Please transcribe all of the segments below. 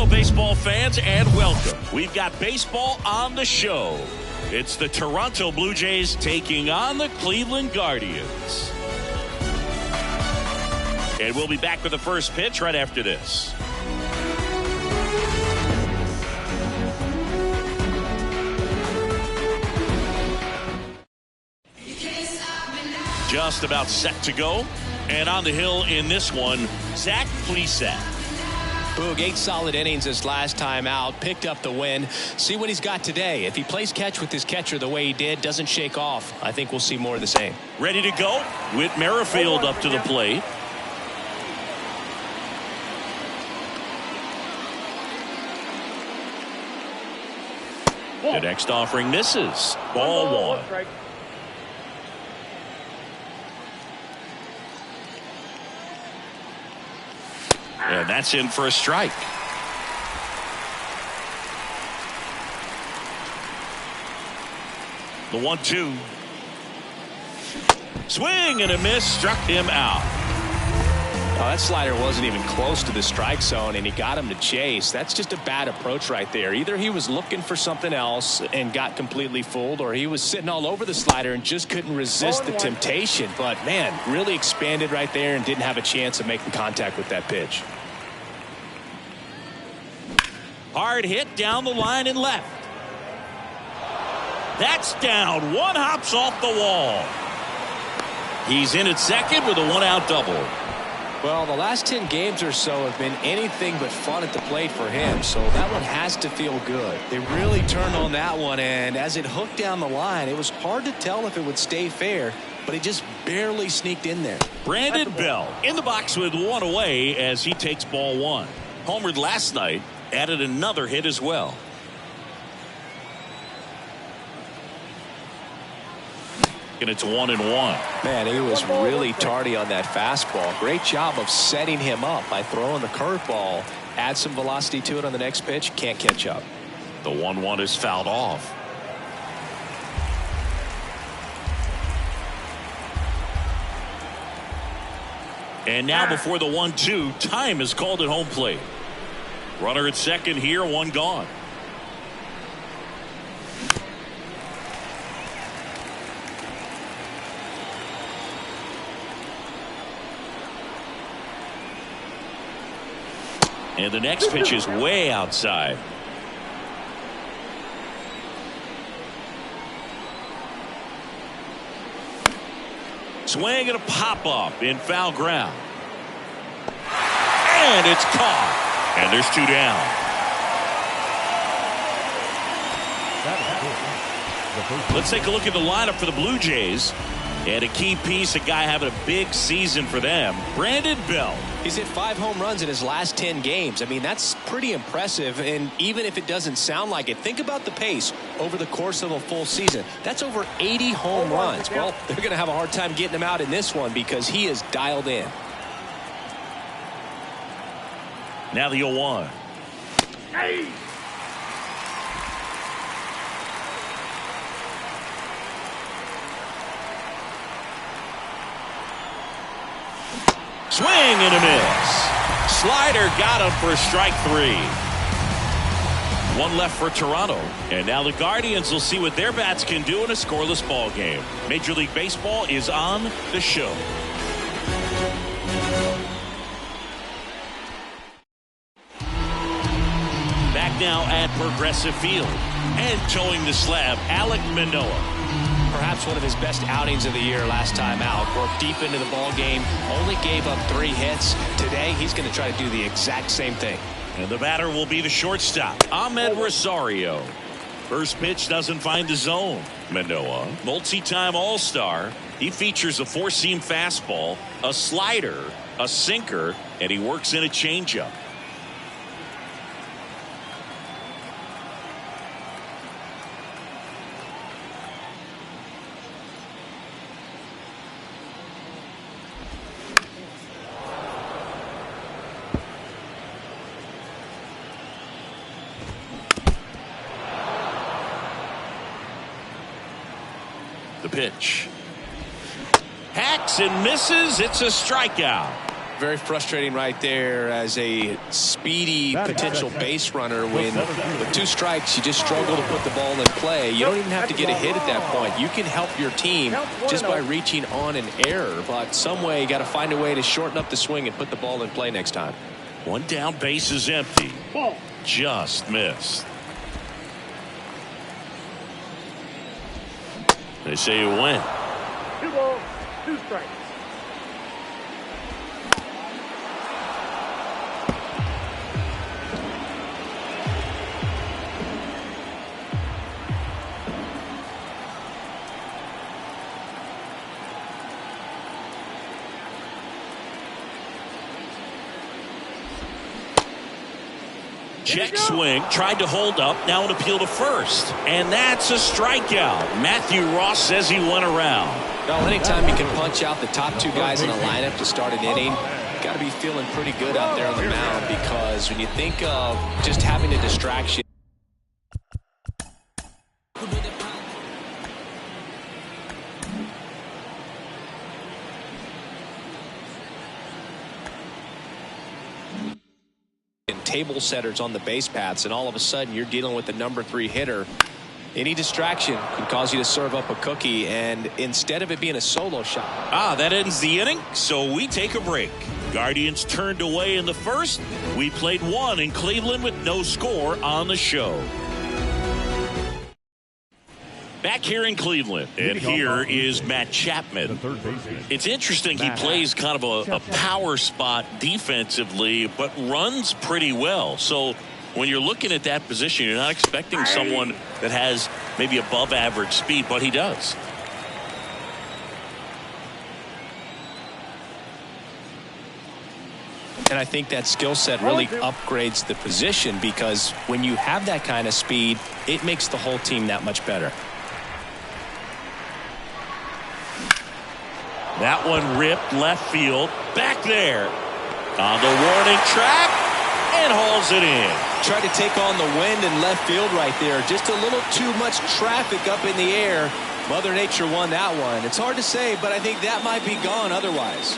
baseball fans, and welcome. We've got baseball on the show. It's the Toronto Blue Jays taking on the Cleveland Guardians. And we'll be back with the first pitch right after this. Just about set to go. And on the hill in this one, Zach Plesac. Boog, 8 solid innings his last time out. Picked up the win. See what he's got today. If he plays catch with his catcher the way he did, doesn't shake off, I think we'll see more of the same. Ready to go with Merrifield up to the plate. The next offering misses. Ball one. And that's in for a strike. The 1-2. Swing and a miss, struck him out. Oh, that slider wasn't even close to the strike zone, and he got him to chase. That's just a bad approach right there. Either he was looking for something else and got completely fooled, or he was sitting all over the slider and just couldn't resist the temptation. But, man, really expanded right there and didn't have a chance of making contact with that pitch. Hard hit down the line and left. That's down. One hops off the wall. He's in at second with a one-out double. Well, the last 10 games or so have been anything but fun at the plate for him, so that one has to feel good. They really turned on that one, and as it hooked down the line, it was hard to tell if it would stay fair, but he just barely sneaked in there. Brandon Bell in the box with one away as he takes ball one. Homered last night, added another hit as well. And it's 1-1. Man, he was really tardy on that fastball. Great job of setting him up by throwing the curveball. Add some velocity to it on the next pitch. Can't catch up. The 1-1 is fouled off. And now before the 1-2, time is called at home plate. Runner at second here, one gone. And the next pitch is way outside. Swing and a pop-up in foul ground. And it's caught. And there's two down. Let's take a look at the lineup for the Blue Jays. And a key piece, a guy having a big season for them, Brandon Bell. He's hit 5 home runs in his last 10 games. I mean, that's pretty impressive. And even if it doesn't sound like it, think about the pace over the course of a full season. That's over 80 home runs. Well, they're going to have a hard time getting him out in this one because he is dialed in. Now the 0-1. Hey! Swing and a miss. Slider got him for strike 3. One left for Toronto. And now the Guardians will see what their bats can do in a scoreless ball game. Major League Baseball is on the show. Back now at Progressive Field. And towing the slab, Alek Manoah. Perhaps one of his best outings of the year last time out. Worked deep into the ball game. Only gave up 3 hits. Today, he's going to try to do the exact same thing. And the batter will be the shortstop, Ahmed Rosario. First pitch doesn't find the zone. Manoah, multi-time All-Star. He features a 4-seam fastball, a slider, a sinker, and he works in a changeup. The pitch. Hacks and misses. It's a strikeout. Very frustrating right there as a speedy potential base runner when with 2 strikes you just struggle to put the ball in play. You don't even have to get a hit at that point. You can help your team just by reaching on an error, but some way you got to find a way to shorten up the swing and put the ball in play next time. 1 down, base is empty. Just missed. They say you win. 2 balls, 2 strikes. Check swing, tried to hold up, now an appeal to first. And that's a strikeout. Matthew Ross says he went around. Well, anytime you can punch out the top 2 guys in a lineup to start an inning, got to be feeling pretty good out there on the mound, because when you think of just having a distraction. Table setters on the base paths, and all of a sudden you're dealing with the number 3 hitter. Any distraction can cause you to serve up a cookie, and instead of it being a solo shot. That ends the inning, so we take a break. Guardians turned away in the first. We played 1 in Cleveland with no score on the show. Back here in Cleveland, and here is Matt Chapman. It's interesting, he plays kind of a power spot defensively, but runs pretty well. So when you're looking at that position, you're not expecting someone that has maybe above average speed, but he does. And I think that skill set really upgrades the position, because when you have that kind of speed, it makes the whole team that much better. That one ripped left field. Back there on the warning track and hauls it in. Tried to take on the wind in left field right there. Just a little too much traffic up in the air. Mother Nature won that one. It's hard to say, but I think that might be gone otherwise.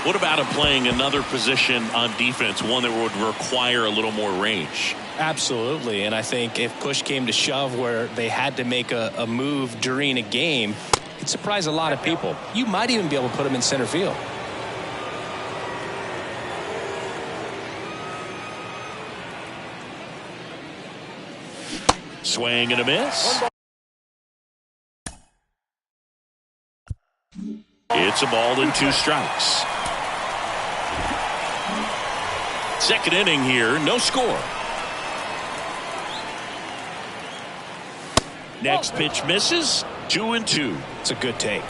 What about him playing another position on defense, one that would require a little more range? Absolutely, and I think if push came to shove where they had to make a move during a game, it'd surprise a lot of people. You might even be able to put him in center field. Swing and a miss. It's a ball and 2 strikes. Second inning here, no score. Next pitch misses. 2-2. It's a good take.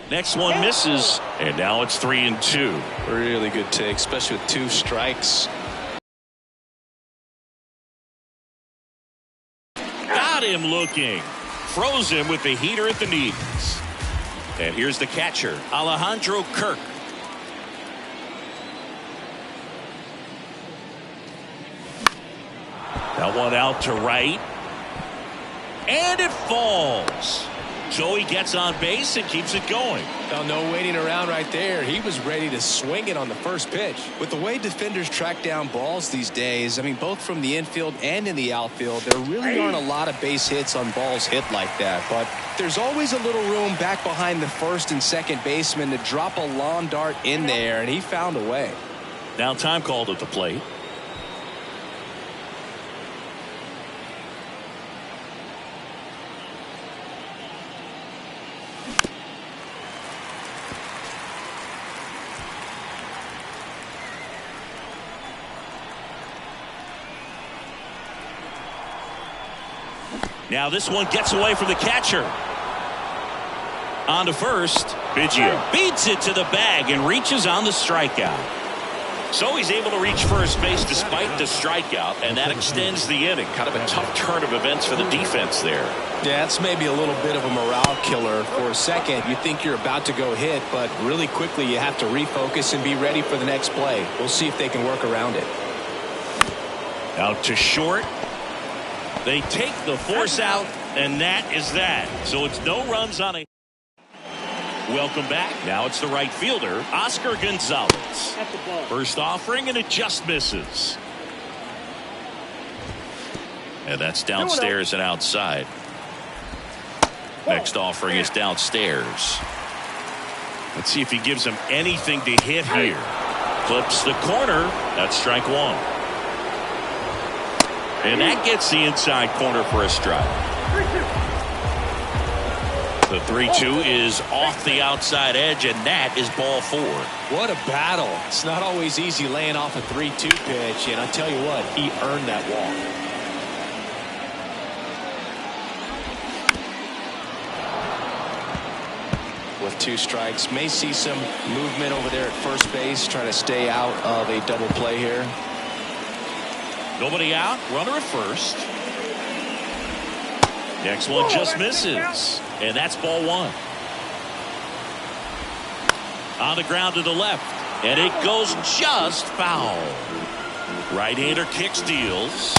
Next one misses, and now it's 3-2. Really good take, especially with 2 strikes. Got him looking. Froze him with the heater at the knees. And here's the catcher, Alejandro Kirk. That one out to right. And it falls. So he gets on base and keeps it going. Now, no waiting around right there. He was ready to swing it on the first pitch. With the way defenders track down balls these days, I mean, both from the infield and in the outfield, there really aren't a lot of base hits on balls hit like that. But there's always a little room back behind the first and second baseman to drop a lawn dart in there, and he found a way. Now time called at the plate. Now this one gets away from the catcher. On to first. Biggio beats it to the bag and reaches on the strikeout. So he's able to reach first base despite the strikeout, and that extends the inning. Kind of a tough turn of events for the defense there. Yeah, it's maybe a little bit of a morale killer. For a second, you think you're about to go hit, but really quickly you have to refocus and be ready for the next play. We'll see if they can work around it. Out to short. They take the force out, and that is that. So it's no runs on a. Welcome back. Now it's the right fielder, Oscar Gonzalez. First offering, and it just misses. And that's downstairs and outside. Next offering is downstairs. Let's see if he gives him anything to hit here. Clips the corner. That's strike one. And that gets the inside corner for a strike. The 3-2 is off the outside edge, and that is ball four. What a battle. It's not always easy laying off a 3-2 pitch, and I tell you what, he earned that walk. With 2 strikes, may see some movement over there at first base, trying to stay out of a double play here. Nobody out, runner at first. Next one just misses, and that's ball one. On the ground to the left, and it goes just foul. Right-hander kicks, deals.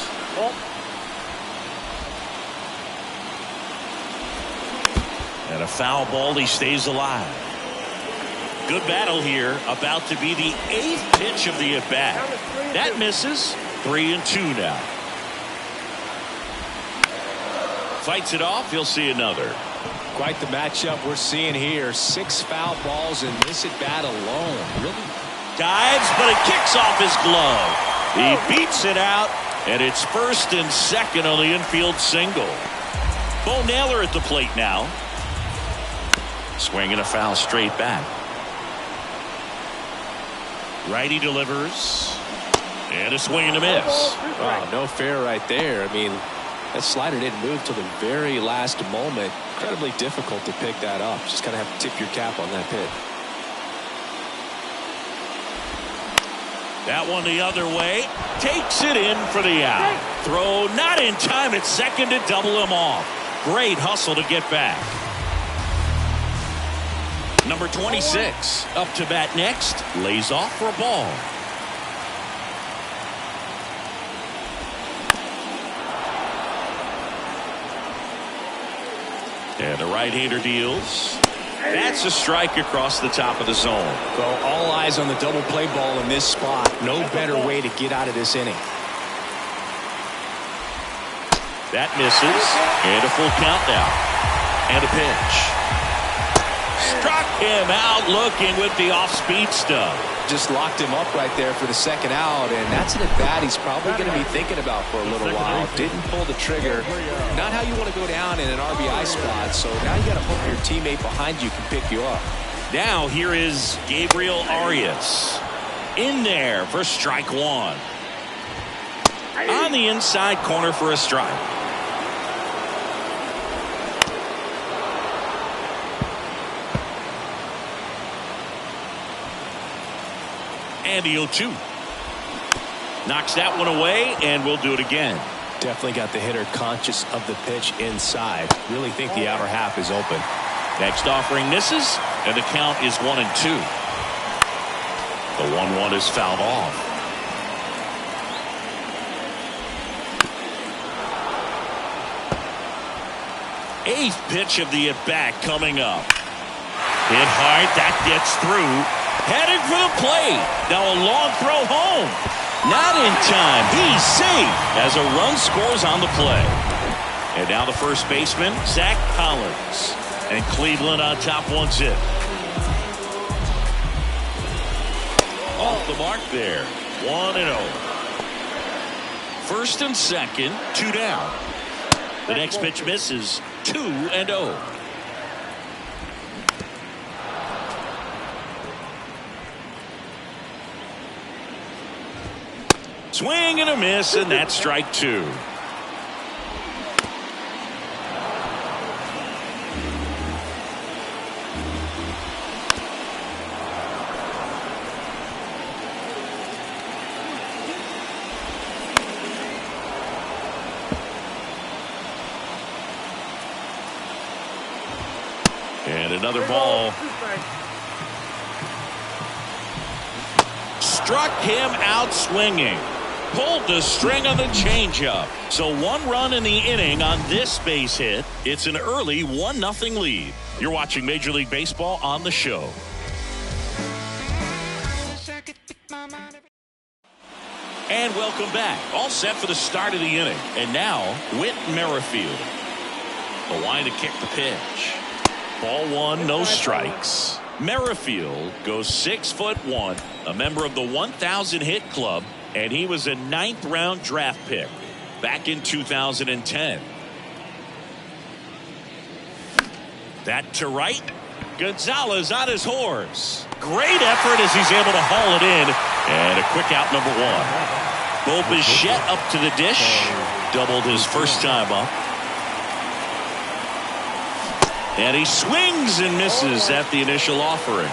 And a foul ball, he stays alive. Good battle here, about to be the 8th pitch of the at-bat. That misses. 3-2 now. Fights it off. He'll see another. Quite the matchup we're seeing here. 6 foul balls in this at-bat alone. Really? Dives, but it kicks off his glove. He beats it out, and it's first and second on the infield single. Bo Naylor at the plate now. Swinging a foul straight back. Righty delivers. And a swing and a miss. Wow, no fair right there. I mean, that slider didn't move till the very last moment. Incredibly difficult to pick that up. Just kind of have to tip your cap on that pitch. That one the other way. Takes it in for the out. Throw not in time at second to double him off. Great hustle to get back. Number 26 up to bat next. Lays off for a ball. And the right-hander deals. That's a strike across the top of the zone. Well, all eyes on the double play ball in this spot. No better way to get out of this inning. That misses. And a full count now. And a pitch. Struck him out looking with the off-speed stuff. Just locked him up right there for the second out, and that's an at-bat he's probably going to be thinking about for a little while. Didn't pull the trigger. Not how you want to go down in an RBI spot, so now you got to hope your teammate behind you can pick you up. Now here is Gabriel Arias. In there for strike one. On the inside corner for a strike. And the 0-2. Knocks that one away, and we'll do it again. Definitely got the hitter conscious of the pitch inside. Really think the outer half is open. Next offering misses, and the count is 1-2. The 1-1 is fouled off. Eighth pitch of the at-bat coming up. Hit hard, that gets through. Headed for the plate. Now a long throw home. Not in time. He's safe as a run scores on the play. And now the first baseman, Zach Collins. And Cleveland on top 1-0. Off the mark there. 1-0. First and second, 2 down. The next pitch misses. 2-0. Swing and a miss, and that's strike 2. And another ball. 2 strikes. Struck him out swinging. Pulled the string on the changeup. So 1 run in the inning on this base hit. It's an early 1-0 lead. You're watching Major League Baseball on the show. And welcome back. All set for the start of the inning. And now, Whit Merrifield. The line to kick the pitch. Ball 1, no strikes. Merrifield goes 6'1", a member of the 1,000 hit club, and he was a 9th round draft pick back in 2010. That to right. Gonzalez on his horse. Great effort as he's able to haul it in. And a quick out, number 1. Bo Bichette up to the dish. Doubled his first time up. And he swings and misses at the initial offering.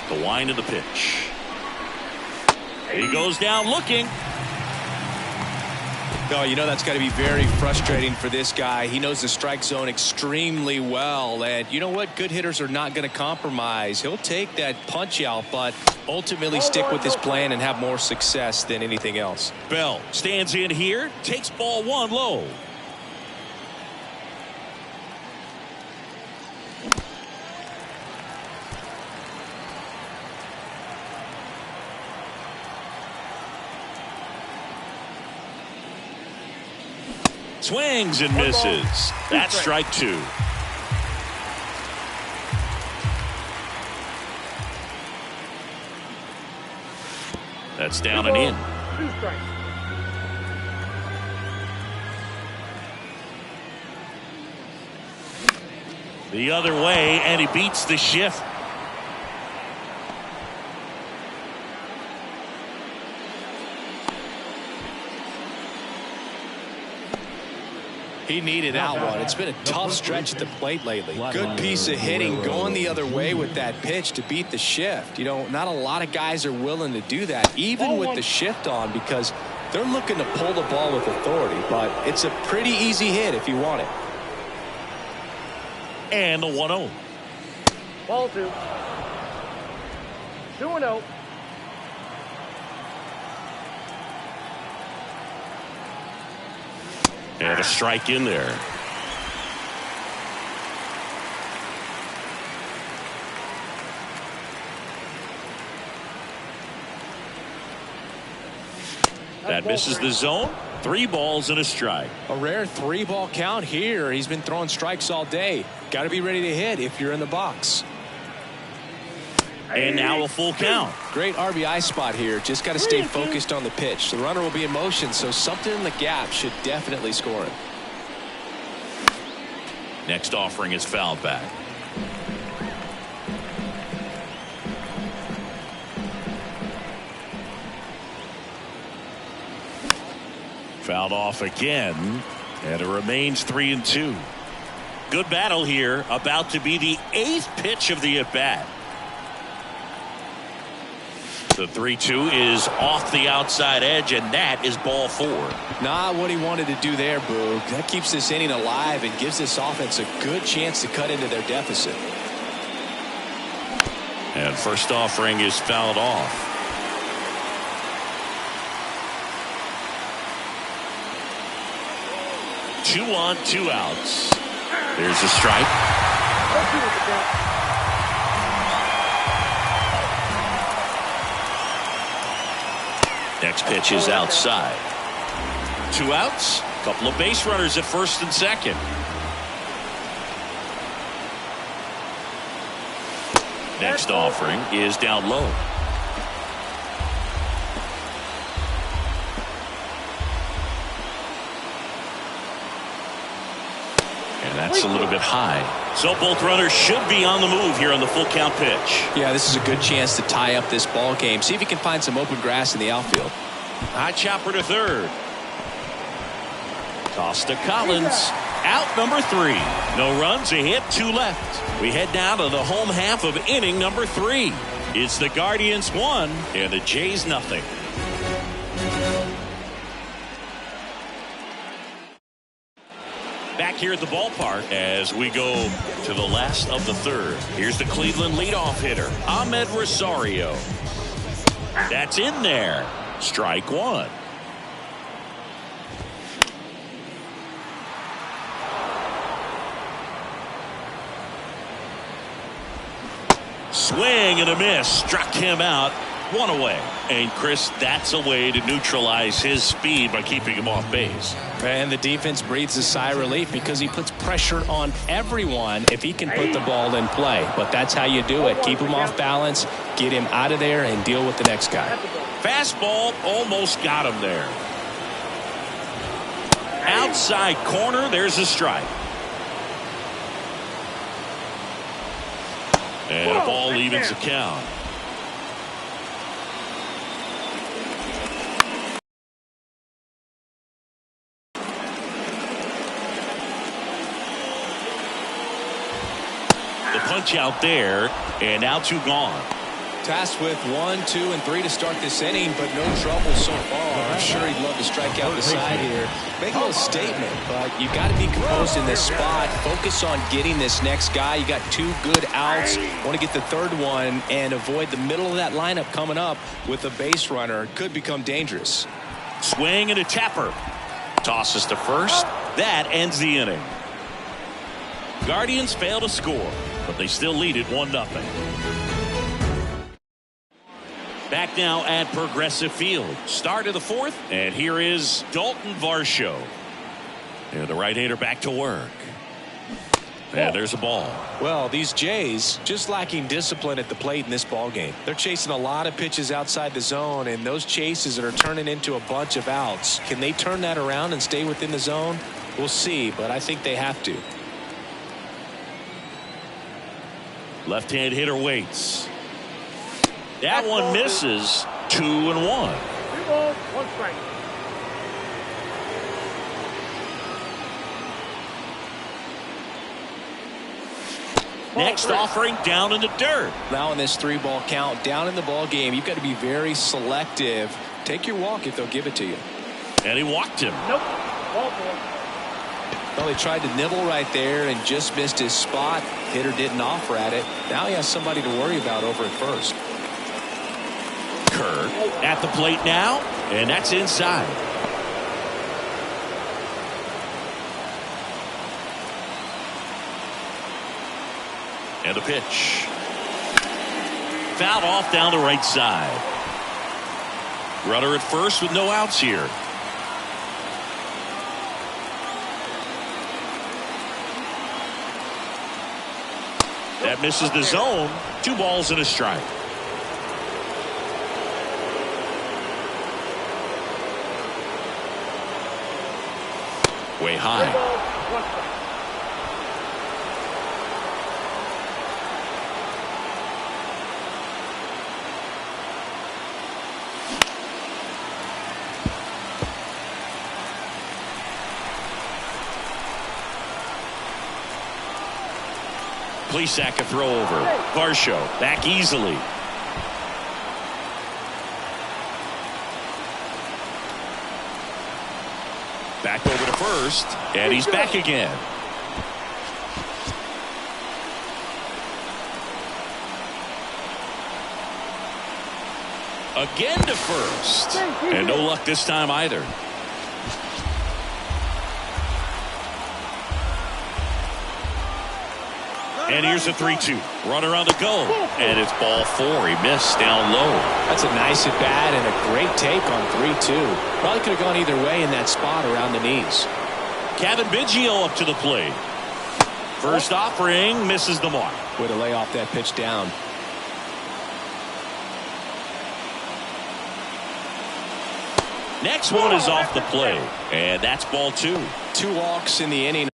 The wind of the pitch. He goes down looking. Oh, you know that's got to be very frustrating for this guy. He knows the strike zone extremely well. And you know what? Good hitters are not going to compromise. He'll take that punch out, but ultimately stick with his plan and have more success than anything else. Bell stands in here, takes ball 1 low. Swings and misses. That's strike 2. That's down and in. 2 strikes. The other way, and he beats the shift. He needed that one. It's been a tough stretch at the plate lately. Good piece of hitting going the other way with that pitch to beat the shift. You know, not a lot of guys are willing to do that, even with the shift on, because they're looking to pull the ball with authority. But it's a pretty easy hit if you want it. And the 1-0. Ball 2. 2-0. And a strike in there. That misses the zone. 3 balls and a strike. A rare 3-ball count here. He's been throwing strikes all day. Got to be ready to hit if you're in the box. And now a full count. Great RBI spot here. Just got to stay focused on the pitch. The runner will be in motion, so something in the gap should definitely score him. Next offering is fouled back. Fouled off again, and it remains 3-2. Good battle here. About to be the 8th pitch of the at-bat. The 3-2 is off the outside edge, and that is ball 4. Not what he wanted to do there, Boog. That keeps this inning alive and gives this offense a good chance to cut into their deficit. And first offering is fouled off. Two on, 2 outs. There's a strike. Next pitch is outside. 2 outs. Couple of base runners at first and second. Next offering is down low. And that's a little bit high. So both runners should be on the move here on the full count pitch. Yeah, this is a good chance to tie up this ball game. See if he can find some open grass in the outfield. High chopper to third. Toss to Collins. Out number 3. No runs, a hit, 2 left. We head now to the home half of inning number 3. It's the Guardians 1 and the Jays nothing. Back here at the ballpark as we go to the last of the third. Here's the Cleveland leadoff hitter, Ahmed Rosario. That's in there. Strike 1. Swing and a miss. Struck him out. 1 away. And Chris, that's a way to neutralize his speed by keeping him off base. And the defense breathes a sigh of relief because he puts pressure on everyone if he can put the ball in play. But that's how you do it. Keep him off balance, get him out of there, and deal with the next guy. Fastball almost got him there. Outside corner, there's a strike. And a ball evens the count. The punch out there, and now 2 gone. Tasked with 1, 2, and 3 to start this inning, but no trouble so far. I'm sure he'd love to strike out the side here. Make a little statement, but you got to be composed in this spot. Focus on getting this next guy. You got 2 good outs. Want to get the third one and avoid the middle of that lineup coming up with a base runner. Could become dangerous. Swing and a tapper. Tosses to first. That ends the inning. Guardians fail to score, but they still lead it 1-0. Back now at Progressive Field. Start of the 4th, and here is Dalton Varsho. And the right-hander back to work. And there's a ball. Well, these Jays just lacking discipline at the plate in this ball game. They're chasing a lot of pitches outside the zone, and those chases that are turning into a bunch of outs. Can they turn that around and stay within the zone? We'll see, but I think they have to. Left-hand hitter waits. That one misses. 2-1. 3 balls, 1 strike. Next offering down in the dirt. Now in this 3-ball count, down in the ball game, you've got to be very selective. Take your walk if they'll give it to you. And he walked him. Nope. Ball 4. Well, he tried to nibble right there and just missed his spot. Hitter didn't offer at it. Now he has somebody to worry about over at first. Kerr at the plate now, and that's inside. And the pitch. Fouled off down the right side. Runner at first with no outs here. That misses the zone. 2 balls and a strike. Way high. 3 balls, 1 strike. Plesac a throw over. Varsho back easily. Back over to first, and he's back again. Again to first, and no luck this time either. And here's a 3-2. Runner on the go. And it's ball 4. He missed down low. That's a nice at bat and a great take on 3-2. Probably could have gone either way in that spot around the knees. Kevin Biggio up to the plate. First offering misses the mark. Way to lay off that pitch down. Next one is off the plate. And that's ball 2. 2 walks in the inning.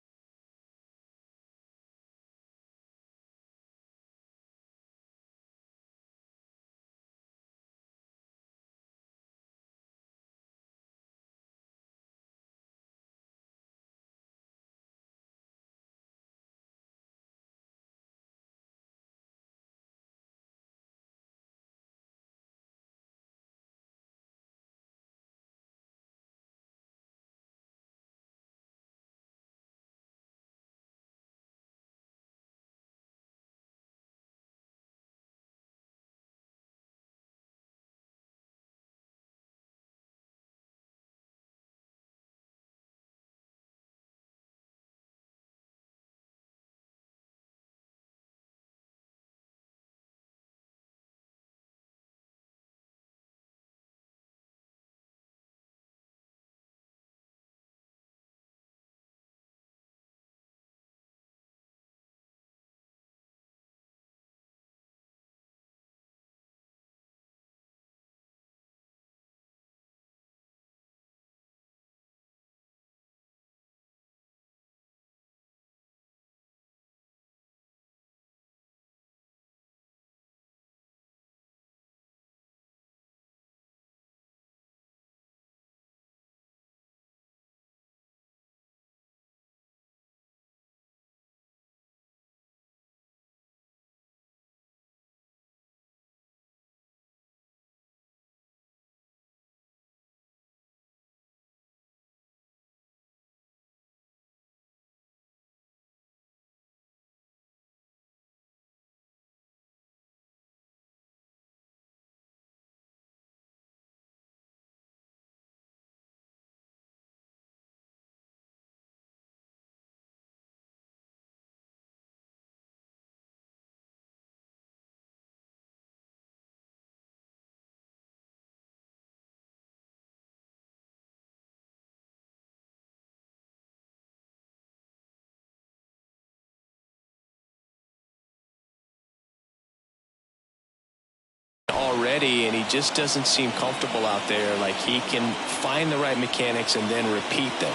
already, and he just doesn't seem comfortable out there. Like he can find the right mechanics and then repeat them.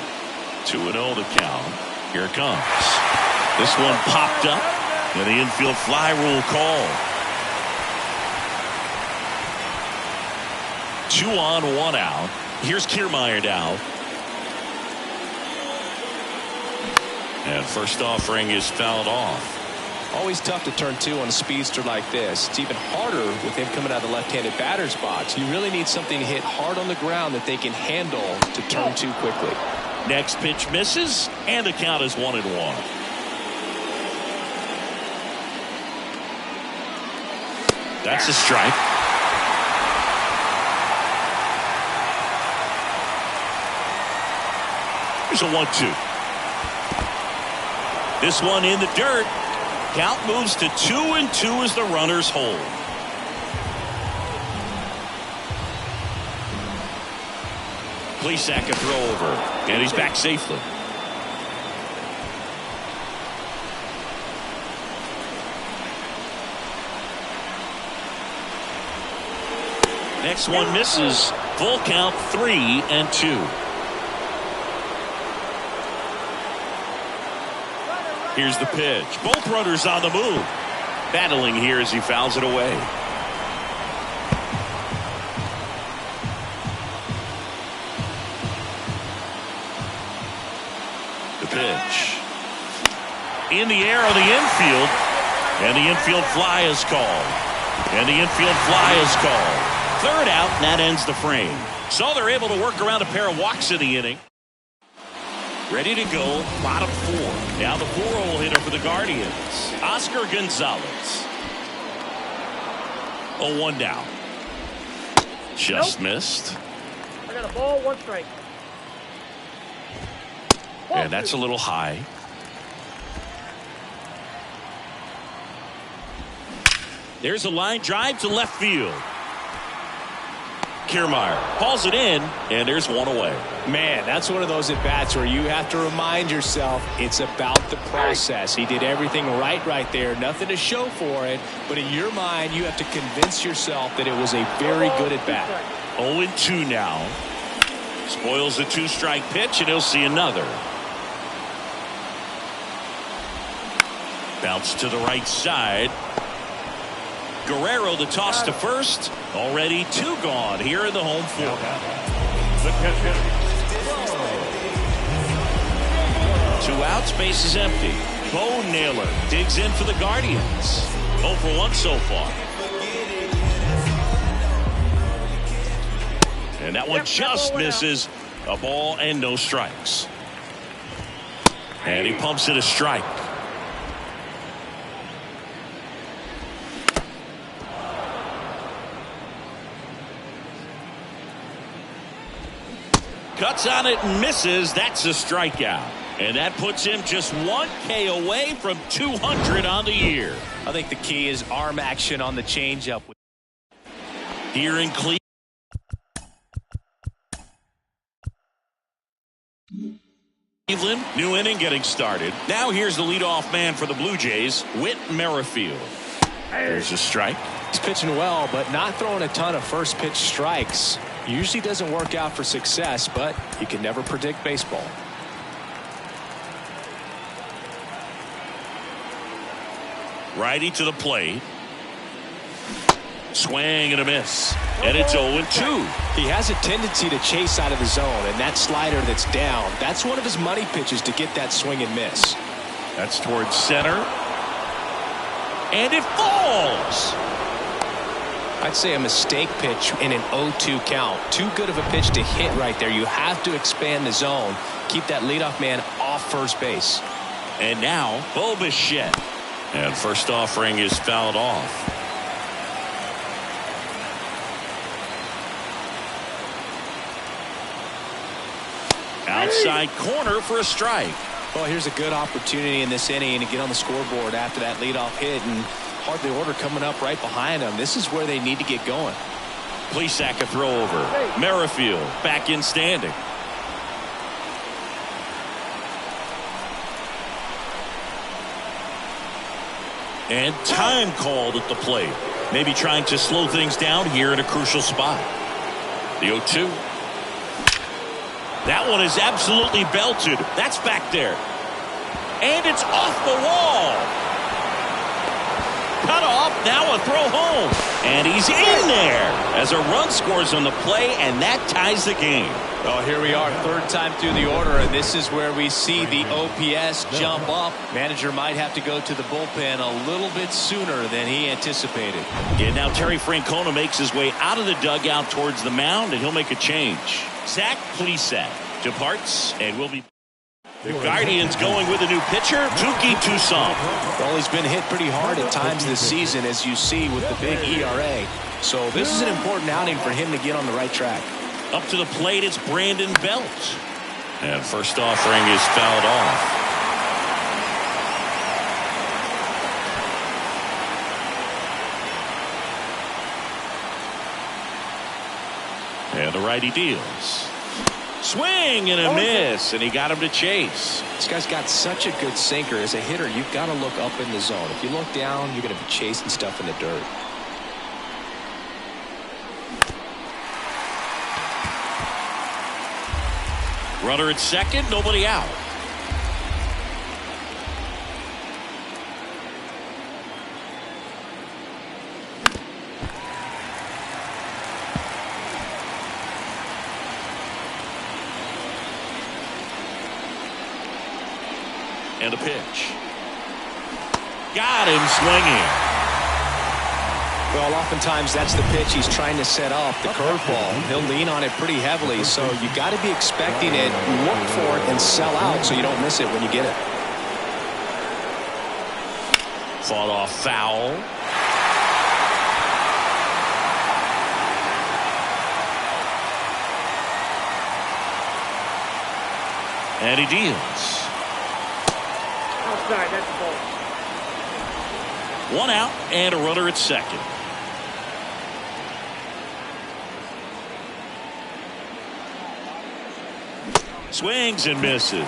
2-0 to count. Here it comes. This one popped up, and the infield fly rule call. 2 on, 1 out. Here's Kiermaier now. And first offering is fouled off. Always tough to turn 2 on a speedster like this. It's even harder with him coming out of the left-handed batter's box. You really need something to hit hard on the ground that they can handle to turn 2 quickly. Next pitch misses, and the count is 1-1. That's a strike. Here's a 1-2. This one in the dirt. Count moves to 2-2 as the runners hold. Plesac a throw over, and he's back safely. Next one misses. Full count, 3-2. Here's the pitch. Both runners on the move. Battling here as he fouls it away. The pitch. In the air on the infield. And the infield fly is called. And the infield fly is called. Third out, and that ends the frame. So they're able to work around a pair of walks in the inning. Ready to go, bottom 4. Now the 4-hole hitter for the Guardians, Oscar Gonzalez. 0-1 down. Just missed. I got a ball, 1 strike. And that's a little high. There's a line drive to left field. Kiermaier hauls it in, and there's one away. Man, that's one of those at-bats where you have to remind yourself it's about the process. He did everything right there. Nothing to show for it, but in your mind, you have to convince yourself that it was a very good at-bat. 0-2 now. Spoils a 2-strike pitch, and he'll see another. Bounce to the right side. Guerrero the toss to first. Already 2 gone here in the home 4th. 2 outs, base is empty. Bo Naylor digs in for the Guardians. 0 for 1 so far. And that one just misses. A ball and no strikes. And he pumps it a strike. Cuts on it and misses. That's a strikeout. And that puts him just 1 K away from 200 on the year. I think the key is arm action on the changeup. Here in Cleveland. New inning getting started. Now here's the leadoff man for the Blue Jays, Whit Merrifield. There's a strike. He's pitching well, but not throwing a ton of first pitch strikes. Usually doesn't work out for success, but you can never predict baseball. Righty to the plate. Swing and a miss. And it's 0-2. He has a tendency to chase out of the zone, and that slider that's down, that's one of his money pitches to get that swing and miss. That's towards center. And it falls. I'd say a mistake pitch in an 0-2 count. Too good of a pitch to hit right there. You have to expand the zone. Keep that leadoff man off first base. And now, Bo Bichette. And first offering is fouled off. Outside corner for a strike. Well, here's a good opportunity in this inning to get on the scoreboard after that leadoff hit, and hardly order coming up right behind them. This is where they need to get going. Plesac a throw over. Merrifield back in standing. And time called at the plate. Maybe trying to slow things down here at a crucial spot. The 0-2. That one is absolutely belted. That's back there. And it's off the wall. Cut off. Now a throw home. And he's in there as a run scores on the play, and that ties the game. Oh, here we are, third time through the order, and this is where we see the OPS jump up. Manager might have to go to the bullpen a little bit sooner than he anticipated. Yeah, now Terry Francona makes his way out of the dugout towards the mound, and he'll make a change. Zach Plesac departs, and we'll be... The Guardians going with a new pitcher, Touki Toussaint. Well, he's been hit pretty hard at times this season, as you see with the big ERA. So this is an important outing for him to get on the right track. Up to the plate, it's Brandon Belt. And first offering is fouled off. And the righty deals. Swing and a miss, and he got him to chase. This guy's got such a good sinker. As a hitter, you've got to look up in the zone. If you look down, you're going to be chasing stuff in the dirt. Runner at second, nobody out. And a pitch. Got him swinging. Well, oftentimes that's the pitch he's trying to set up, the curveball. He'll lean on it pretty heavily, so you got to be expecting it, look for it, and sell out so you don't miss it when you get it. Fought off foul. And he deals. Outside, that's the ball. One out and a runner at second. Swings and misses.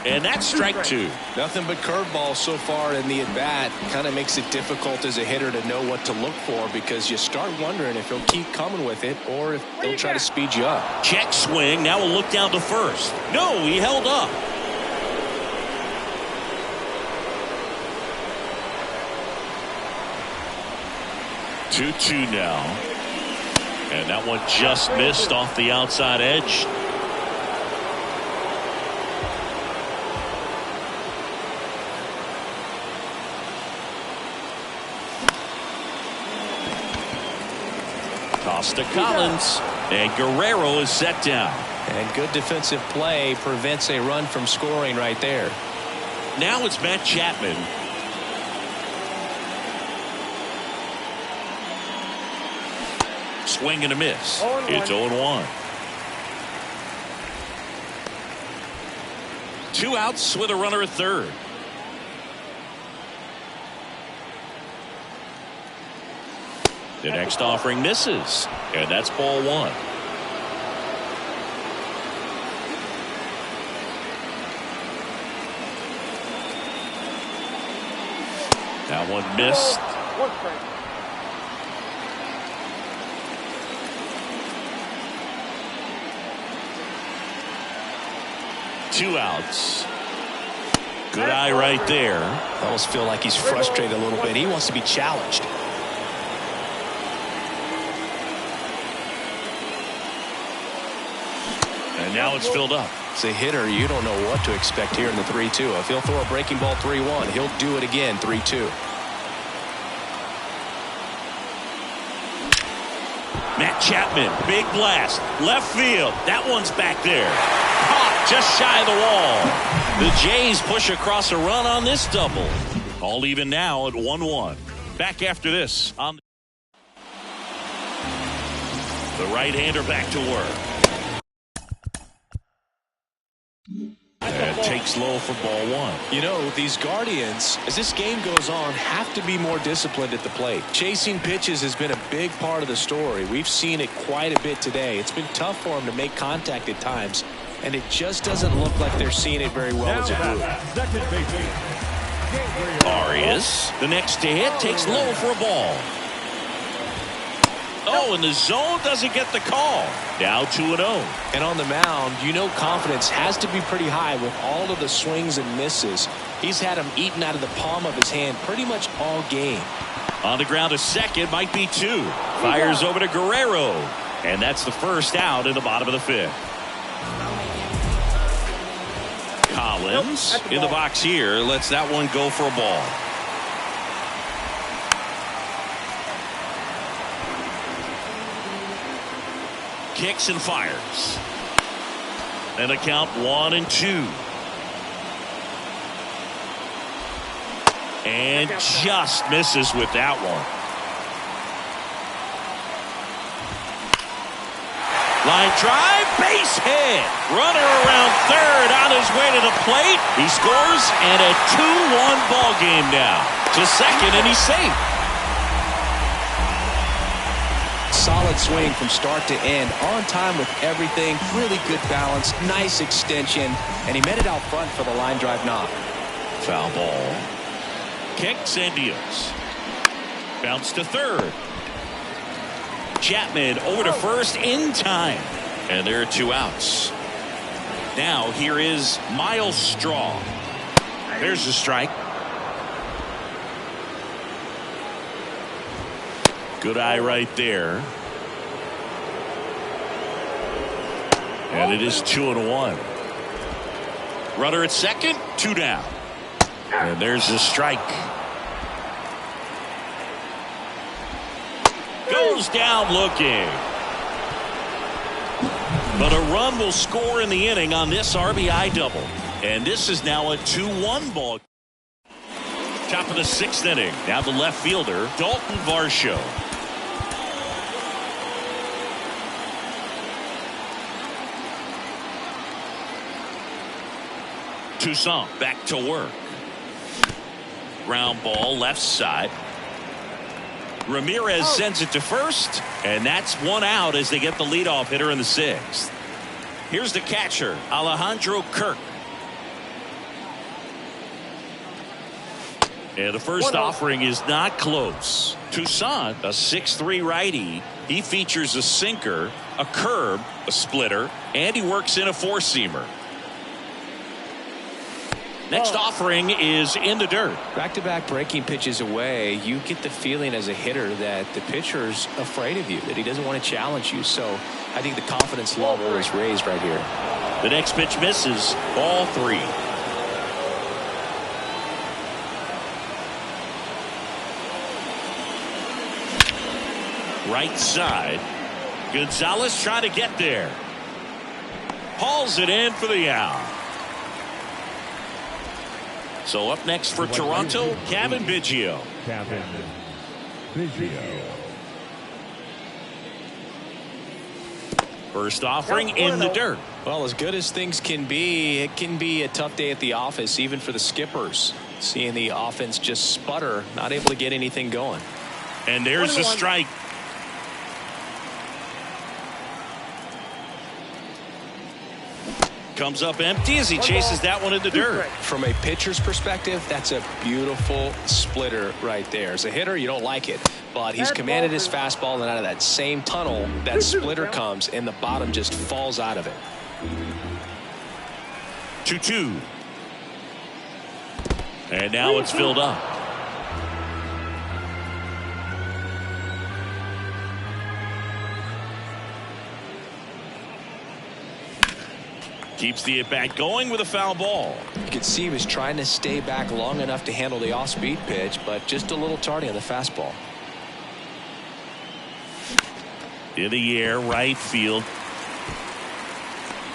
And that's strike two. Nothing but curveball so far in the at-bat. Kind of makes it difficult as a hitter to know what to look for, because you start wondering if he'll keep coming with it or if they'll try to speed you up. Check swing. Now we'll look down to first. No, he held up. 2-2 now. And that one just missed off the outside edge. Toss to Collins. And Guerrero is set down. And good defensive play prevents a run from scoring right there. Now it's Matt Chapman. Swing and a miss. It's 0-1. 2 outs with a runner at third. The next offering misses, and that's ball one. That one missed. 2 outs. Good eye right there. I almost feel like he's frustrated a little bit. He wants to be challenged. And now it's filled up. As a hitter, you don't know what to expect here in the 3-2. If he'll throw a breaking ball 3-1, he'll do it again 3-2. Matt Chapman, big blast, left field. That one's back there. Caught just shy of the wall. The Jays push across a run on this double. All even now at 1-1. Back after this on the right-hander back to work. And takes low for ball one. You know, these Guardians, as this game goes on, have to be more disciplined at the plate. Chasing pitches has been a big part of the story. We've seen it quite a bit today. It's been tough for them to make contact at times, and it just doesn't look like they're seeing it very well as a group. Arias, the next to hit, takes low for a ball. Oh, and the zone doesn't get the call. Now 2-0. And on the mound, you know confidence has to be pretty high with all of the swings and misses. He's had them eaten out of the palm of his hand pretty much all game. On the ground to second, might be two. Fires over to Guerrero. And that's the first out in the bottom of the fifth. Collins in the box here. Lets that one go for a ball. Kicks and fires. And a count 1-2. And just misses with that one. Line drive, base hit. Runner around third on his way to the plate. He scores, and a 2-1 ball game now. To second, and he's safe. Solid swing from start to end, on time with everything, really good balance, nice extension, and he met it out front for the line drive knock. Foul ball. Kicks and deals. Bounce to third. Chapman over to first in time. And there are two outs. Now here is Miles Straw. There's the strike. Good eye right there. And it is 2-1. Runner at second, two down. And there's the strike. Goes down looking. But a run will score in the inning on this RBI double. And this is now a 2-1 ball. Top of the sixth inning. Now the left fielder, Dalton Varsho. Toussaint back to work. Ground ball left side. Ramirez sends it to first, and that's one out as they get the leadoff hitter in the sixth. Here's the catcher, Alejandro Kirk. And the first offering is not close. Toussaint, a 6'3" righty. He features a sinker, a curve, a splitter, and he works in a four-seamer. Next offering is in the dirt. Back-to-back breaking pitches away, you get the feeling as a hitter that the pitcher's afraid of you, that he doesn't want to challenge you. So I think the confidence level is raised right here. The next pitch misses. Ball three. Right side. Gonzalez trying to get there. Hauls it in for the out. So up next for Toronto, Cavan Biggio. Cavan Biggio. First offering in the dirt. Well, as good as things can be, it can be a tough day at the office, even for the skippers. Seeing the offense just sputter, not able to get anything going. And there's the strike. Comes up empty as he chases that one in the dirt. From a pitcher's perspective, that's a beautiful splitter right there. As a hitter, you don't like it, but he's commanded his fastball, and out of that same tunnel, that splitter comes, and the bottom just falls out of it. 2-2. And now it's filled up. Keeps the at-bat going with a foul ball. You could see he was trying to stay back long enough to handle the off-speed pitch, but just a little tardy on the fastball. In the air, right field.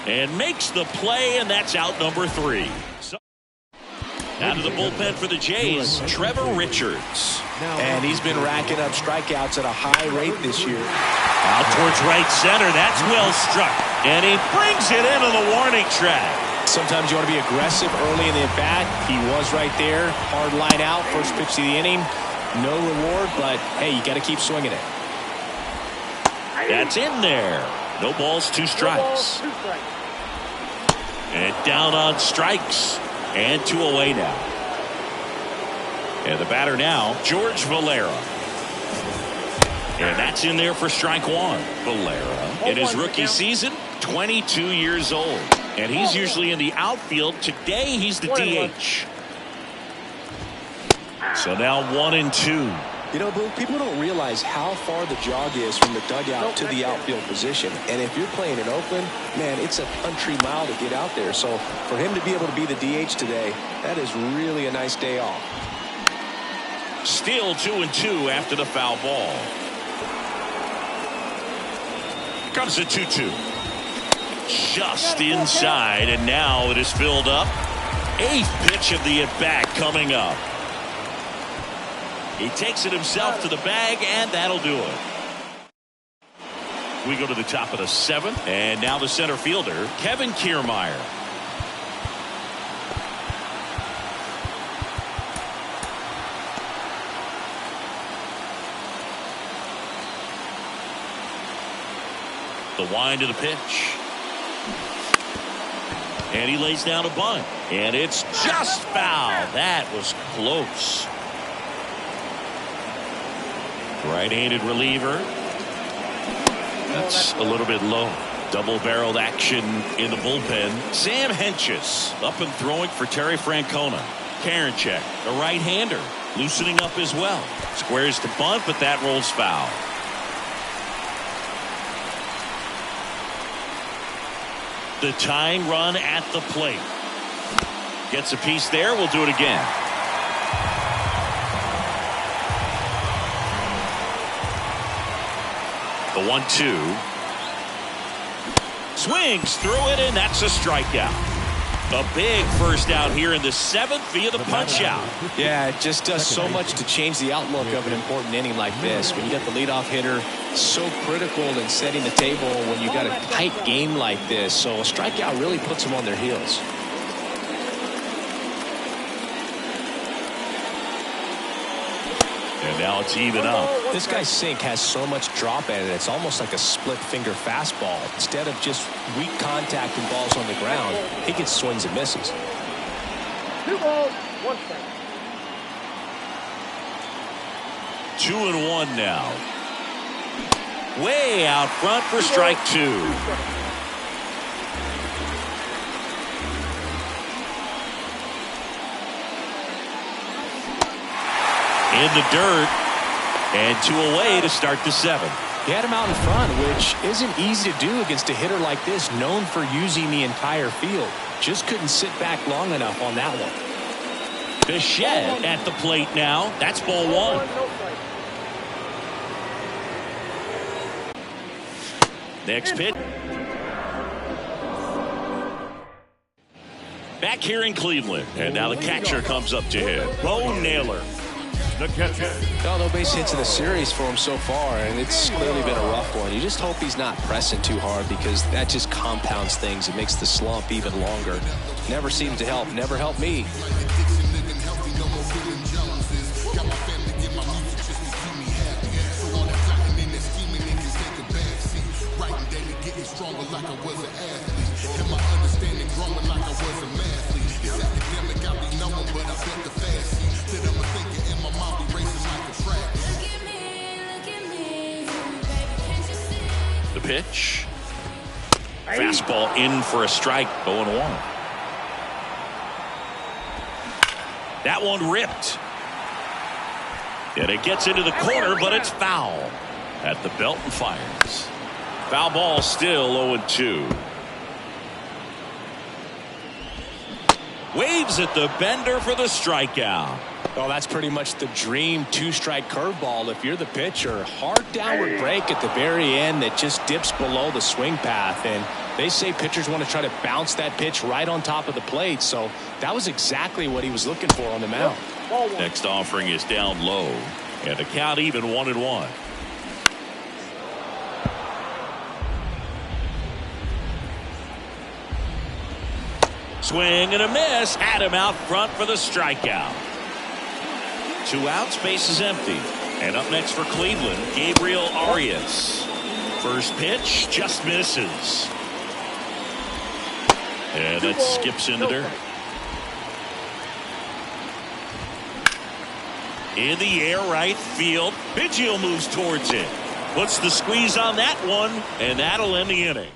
And makes the play, and that's out number 3. So, out of the bullpen for the Jays, Trevor Richards. And he's been racking up strikeouts at a high rate this year. Out towards right center. That's well struck. And he brings it into the warning track. Sometimes you want to be aggressive early in the at-bat. He was right there. Hard line out. First pitch of the inning. No reward, but, hey, you got to keep swinging it. That's in there. No balls, 2 strikes. And down on strikes. And 2 away now. And the batter now, George Valera. And that That's in there for strike one. Valera, in his rookie season, 22 years old. And he's usually in the outfield. Today, he's the DH. So now 1-2. You know, Boo, people don't realize how far the jog is from the dugout to the outfield position. And if you're playing in Oakland, man, it's a country mile to get out there. So for him to be able to be the DH today, that is really a nice day off. Still 2-2 after the foul ball. Comes the 2-2. Just inside, and now it is filled up. 8th pitch of the at-bat coming up. He takes it himself to the bag, and that'll do it. We go to the top of the 7th, and now the center fielder, Kevin Kiermaier. The wind of the pitch. And he lays down a bunt. And it's just foul. That was close. Right-handed reliever. That's a little bit low. Double-barreled action in the bullpen. Sam Hentges up and throwing for Terry Francona. Karinchak, a right-hander, loosening up as well. Squares to bunt, but that rolls foul. The tying run at the plate. Gets a piece there. We'll do it again. The 1-2. Swings through it, and that's a strikeout. A big first out here in the 7th via the punch out. Yeah, it just does so much to change the outlook of an important inning like this. When you got the leadoff hitter, so critical in setting the table when you got a tight game like this. So a strikeout really puts them on their heels. And now it's even up. This guy's sink has so much drop in it. It's almost like a split finger fastball. Instead of just weak contact and balls on the ground, he gets swings and misses. 2 balls, 1 strike. 2-1 now. Way out front for strike 2. In the dirt, and 2 away to start the 7th. He had him out in front, which isn't easy to do against a hitter like this, known for using the entire field. Just couldn't sit back long enough on that one. Bichette at the plate now. That's ball 1. Next pitch. Back here in Cleveland, and now the catcher comes up to hit. Bo Naylor. The catcher. No base hits in the series for him so far, and it's clearly been a rough one. You just hope he's not pressing too hard, because that just compounds things. It makes the slump even longer. Never seems to help. Never helped me. The pitch. Fastball in for a strike. 0-1. That one ripped. And it gets into the corner, but it's foul at the belt and fires. Foul ball still 0-2. Waves at the bender for the strikeout. Well, that's pretty much the dream 2-strike curveball if you're the pitcher. Hard downward break at the very end that just dips below the swing path. And they say pitchers want to try to bounce that pitch right on top of the plate. So that was exactly what he was looking for on the mound. Next offering is down low. And the count even 1-1. Swing and a miss. Had him out front for the strikeout. 2 outs, base is empty. And up next for Cleveland, Gabriel Arias. First pitch just misses. And that skips in the dirt. In the air right field. Biggio moves towards it. Puts the squeeze on that one, and that'll end the inning.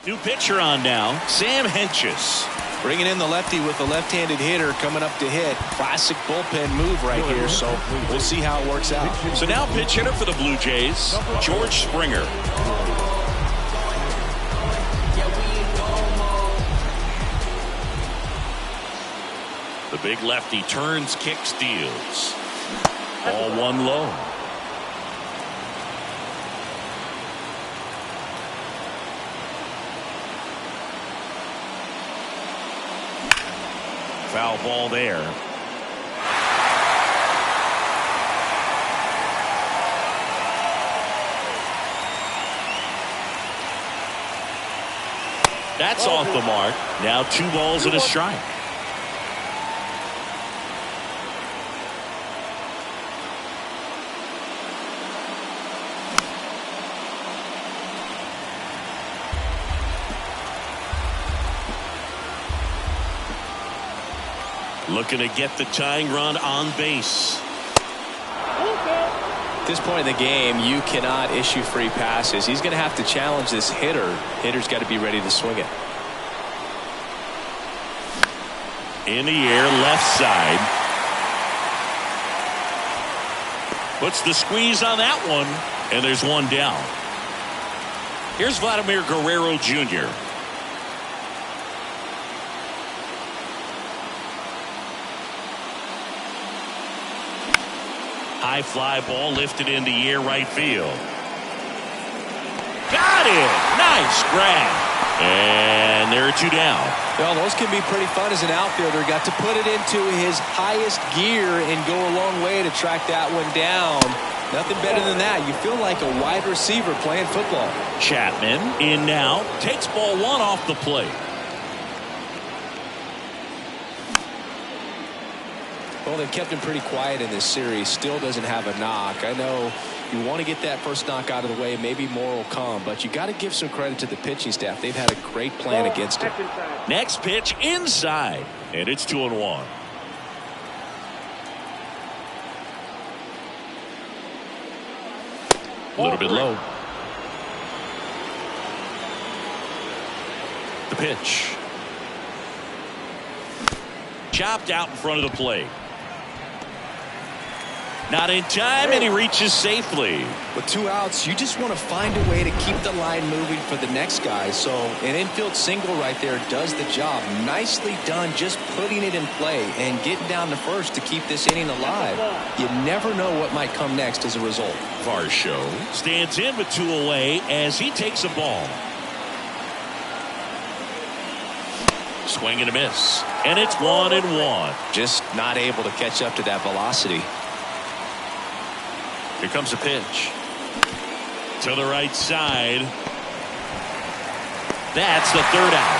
New pitcher on now, Sam Hentges. Bringing in the lefty with the left-handed hitter coming up to hit. Classic bullpen move right here, so we'll see how it works out. So now pitch hitter for the Blue Jays, George Springer. The big lefty turns, kicks, deals. Ball one low. Foul ball there. That's off the mark. Now 2 balls and a strike. Looking to get the tying run on base. At this point in the game, you cannot issue free passes. He's going to have to challenge this hitter. Hitter's got to be ready to swing it. In the air, left side. Puts the squeeze on that one, and there's one down. Here's Vladimir Guerrero Jr. High fly ball lifted in the air, right field. Got it! Nice grab. And there are 2 down. Well, those can be pretty fun as an outfielder. Got to put it into his highest gear and go a long way to track that one down. Nothing better than that. You feel like a wide receiver playing football. Chapman in now. Takes ball 1 off the plate. Well, they've kept him pretty quiet in this series. Still doesn't have a knock. I know you want to get that first knock out of the way. Maybe more will come, but you got to give some credit to the pitching staff. They've had a great plan against him. Next pitch inside, and it's 2-1. A little bit low. The pitch. Chopped out in front of the plate. Not in time, and he reaches safely. With 2 outs, you just want to find a way to keep the line moving for the next guy. So an infield single right there does the job. Nicely done, just putting it in play and getting down to first to keep this inning alive. You never know what might come next as a result. Varsho stands in with 2 away as he takes a ball. Swing and a miss, and it's 1-1. Just not able to catch up to that velocity. Here comes a pitch to the right side. That's the 3rd out.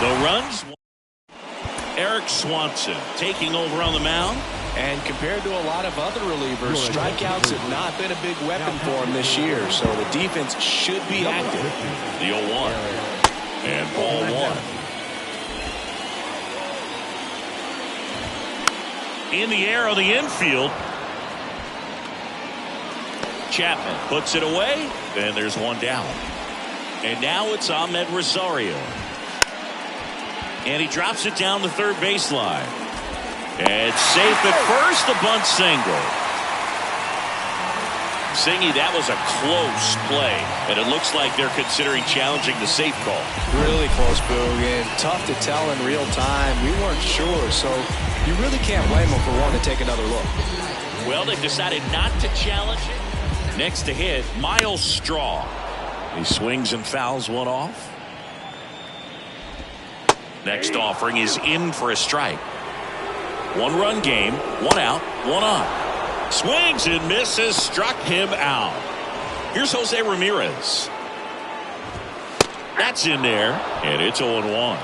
The runs. Eric Swanson taking over on the mound. And compared to a lot of other relievers, strikeouts have not been a big weapon for him this year. So the defense should be active. The 0-1 and ball 1. In the air on the infield. Chapman puts it away, and there's 1 down. And now it's Ahmed Rosario. And he drops it down the 3rd baseline. And it's safe at first, a bunt single. Singy, that was a close play, and it looks like they're considering challenging the safe call. Really close, Boog, and tough to tell in real time. We weren't sure, so you really can't blame them for wanting to take another look. Well, they've decided not to challenge it. Next to hit, Miles Straw. He swings and fouls 1 off. Next offering is in for a strike. 1-run game, 1 out, 1 on. Swings and misses, struck him out. Here's Jose Ramirez. That's in there, and it's 0-1.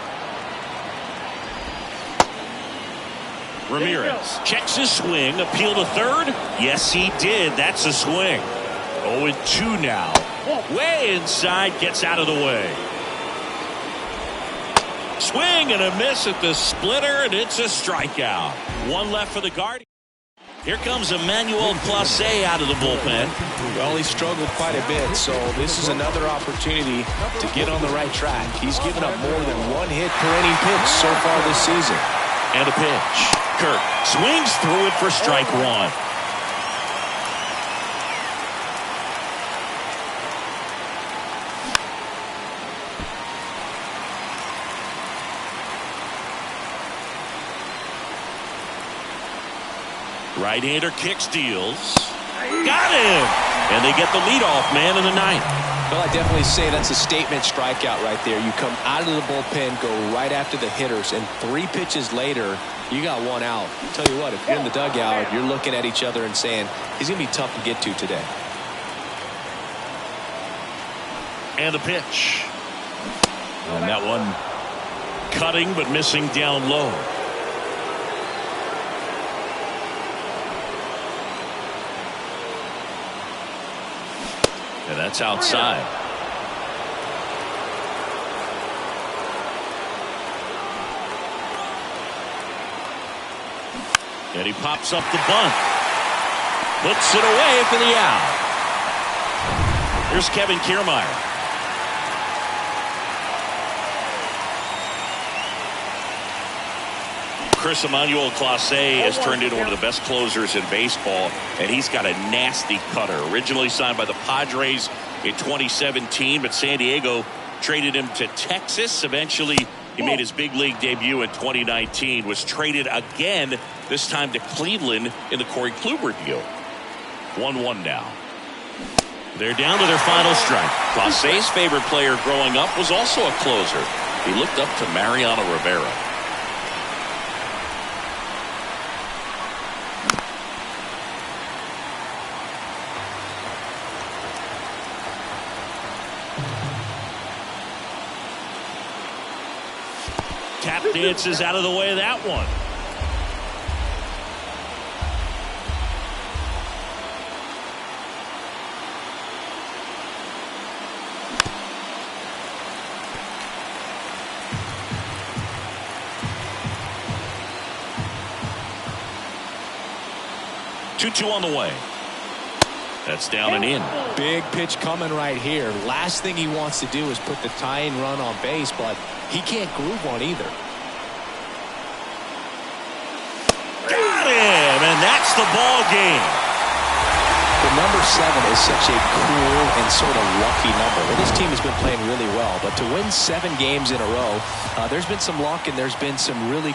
Ramirez checks his swing, appeal to 3rd. Yes, he did. That's a swing. 0-2 now. Way inside, gets out of the way. Swing and a miss at the splitter, and it's a strikeout. 1 left for the Guardians. Here comes Emmanuel Clase out of the bullpen. Well, he struggled quite a bit, so this is another opportunity to get on the right track. He's given up more than one hit per inning pitch so far this season. And a pitch. Kirk swings through it for strike one. Right-hander kicks, deals. Got him! And they get the leadoff man in the ninth. Well, I definitely say that's a statement strikeout right there. You come out of the bullpen, go right after the hitters, and 3 pitches later, you got 1 out. I'll tell you what, if you're in the dugout, you're looking at each other and saying, he's going to be tough to get to today. And the pitch. And that one cutting but missing down low. And that's outside. And he pops up the bunt. Puts it away for the out. Here's Kevin Kiermaier. Chris Emmanuel Clase has turned into one of the best closers in baseball, and he's got a nasty cutter. Originally signed by the Padres in 2017, but San Diego traded him to Texas. Eventually, he made his big league debut in 2019, was traded again, this time to Cleveland in the Corey Kluber deal. 1-1 now. They're down to their final strike. Clase's favorite player growing up was also a closer. He looked up to Mariano Rivera. Tap dances out of the way of that one. Two on the way. That's down and in. Big pitch coming right here. Last thing he wants to do is put the tying run on base, but he can't groove one either. Got him, and that's the ball game. The number 7 is such a cool and sort of lucky number. Well, this team has been playing really well, but to win 7 games in a row, there's been some luck and there's been some really